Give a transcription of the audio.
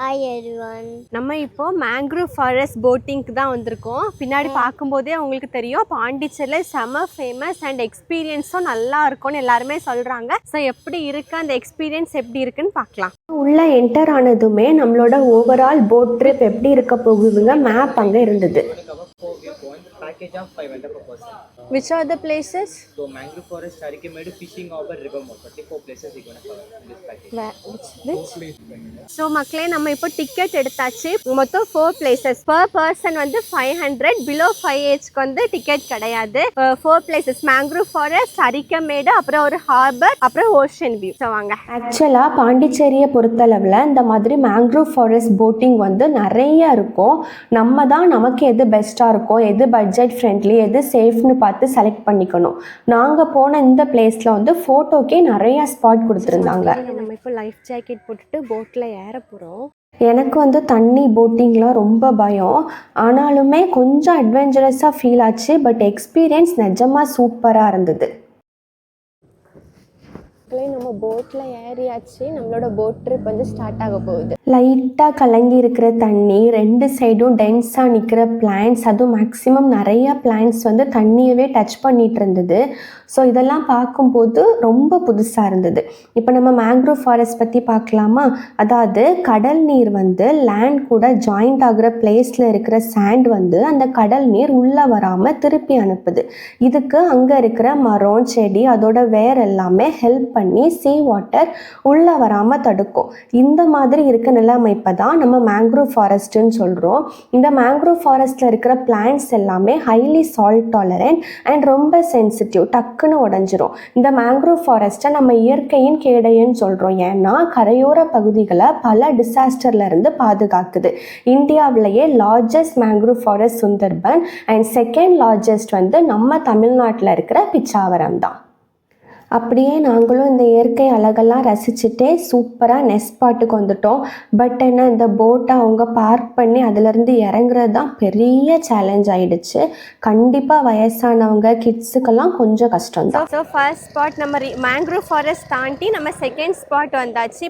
Hi everyone. நம்ம இப்போ mangrove forest போட்டிங்க்கு தான் வந்திருக்கோம். பின்னாடி பார்க்கும்போதே உங்களுக்கு தெரியும் பாண்டிச்சேரியில் செம ஃபேமஸ் அண்ட் எக்ஸ்பீரியன்ஸும் நல்லா இருக்கும்னு எல்லாருமே சொல்கிறாங்க. ஸோ எப்படி இருக்குது அந்த எக்ஸ்பீரியன்ஸ் எப்படி இருக்குன்னு பார்க்கலாம். உள்ள என்டர் ஆனதுமே நம்மளோட ஓவரால் போட் ட்ரிப் எப்படி இருக்க போகுதுங்க மேப் அங்கே இருந்தது. Package of 500 per person. Which are the places? So mangrove forest, Arikemadu, fishing harbor, river mall. 34 places you're gonna cover in this package. So மக்களே நம்ம இப்போ டிக்கெட் எடுத்தாச்சு. மொத்தம் 4 பிளேசஸ் பர் பர்சன் வந்து 500, பிலோ 5 ஏஜ்க்கு வந்து டிக்கெட் கிடையாது. 4 பிளேசஸ் மேங்க்ரோவ் ஃபாரஸ்ட், அரிக்கமேடு, அப்புறம் ஒரு ஹார்பர், அப்புறம் ஓஷன் வியூ. ஸோ வாங்க. ஆக்சுவலாக பாண்டிச்சேரியை பொறுத்தளவில் இந்த மாதிரி மேங்க்ரோவ் ஃபாரஸ்ட் போட்டிங் வந்து நிறைய இருக்கும். நம்ம தான் நமக்கு எது பெஸ்ட்டாக இருக்கும், எது பட்ஜெட் ஃப்ரெண்ட்லி, எது சேஃப்னு பார்த்து செலக்ட் பண்ணிக்கணும். நாங்கள் போன இந்த பிளேஸில் வந்து ஃபோட்டோக்கே நிறையா ஸ்பாட் கொடுத்துருந்தாங்க. நம்ம இப்போ லைஃப் ஜாக்கெட் போட்டுட்டு போட்டில் ஏற போகிறோம். எனக்கு வந்து தண்ணி போட்டிங்லாம் ரொம்ப பயம், ஆனாலுமே கொஞ்சம் அட்வென்ச்சரஸாக ஃபீல் ஆச்சு. பட் எக்ஸ்பீரியன்ஸ் நிஜமாக சூப்பராக இருந்தது. நம்ம போட்டில் ஏறியாச்சு. நம்மளோட போட் ட்ரிப் வந்து ஸ்டார்ட் ஆக போகுது. லைட்டாக கலங்கி இருக்கிற தண்ணி, 2 சைடும் டென்ஸாக நிற்கிற பிளான்ஸ், அதுவும் மேக்ஸிமம் நிறையா பிளான்ஸ் வந்து தண்ணியவே டச் பண்ணிகிட்டு இருந்தது. ஸோ இதெல்லாம் பார்க்கும்போது ரொம்ப புதுசாக இருந்தது. இப்போ நம்ம மேங்க்ரோவ் ஃபாரஸ்ட் பற்றி பார்க்கலாமா? அதாவது கடல் நீர் வந்து லேண்ட் கூட ஜாயிண்ட் ஆகிற பிளேஸில் இருக்கிற சாண்ட் வந்து அந்த கடல் நீர் உள்ளே வராமல் திருப்பி அனுப்புது. இதுக்கு அங்கே இருக்கிற மரம், செடி, அதோட வேர் எல்லாமே ஹெல்ப் பண்ணி சீ வாட்டர் உள்ளே வராமல் தடுக்கும். இந்த மாதிரி இருக்க நிலைமைப்பை தான் நம்ம மேங்க்ரோவ் ஃபாரஸ்ட்டுன்னு சொல்கிறோம். இந்த மேங்க்ரோவ் ஃபாரஸ்ட்டில் இருக்கிற பிளான்ட்ஸ் எல்லாமே ஹைலி சால்ட் டாலரண்ட் அண்ட் ரொம்ப சென்சிட்டிவ், டக்குன்னு உடஞ்சிரும். இந்த மேங்க்ரோவ் ஃபாரஸ்ட்டை நம்ம இயற்கையின் கேடயன்னு சொல்கிறோம். ஏன்னா கரையோர பகுதிகளை பல டிசாஸ்டர்லேருந்து பாதுகாக்குது. இந்தியாவிலேயே largest mangrove forest Sundarban and second largest வந்து நம்ம தமிழ்நாட்டில் இருக்கிற பிச்சாவரம் தான். அப்படியே நாங்களும் இந்த இயற்கை அழகெல்லாம் ரசிச்சுட்டே சூப்பராக நெஸ்ட் ஸ்பாட்டுக்கு வந்துட்டோம். பட் என்ன, இந்த போட்டை அவங்க பார்க் பண்ணி அதிலேருந்து இறங்குறது தான் பெரிய சேலஞ்ச் ஆகிடுச்சு. கண்டிப்பாக வயசானவங்க, கிட்ஸுக்கெல்லாம் கொஞ்சம் கஷ்டம் தான். ஸோ ஃபர்ஸ்ட் ஸ்பாட் நம்ம மேங்க்ரோவ் ஃபாரஸ்ட் தாண்டி நம்ம செகண்ட் ஸ்பாட் வந்தாச்சு.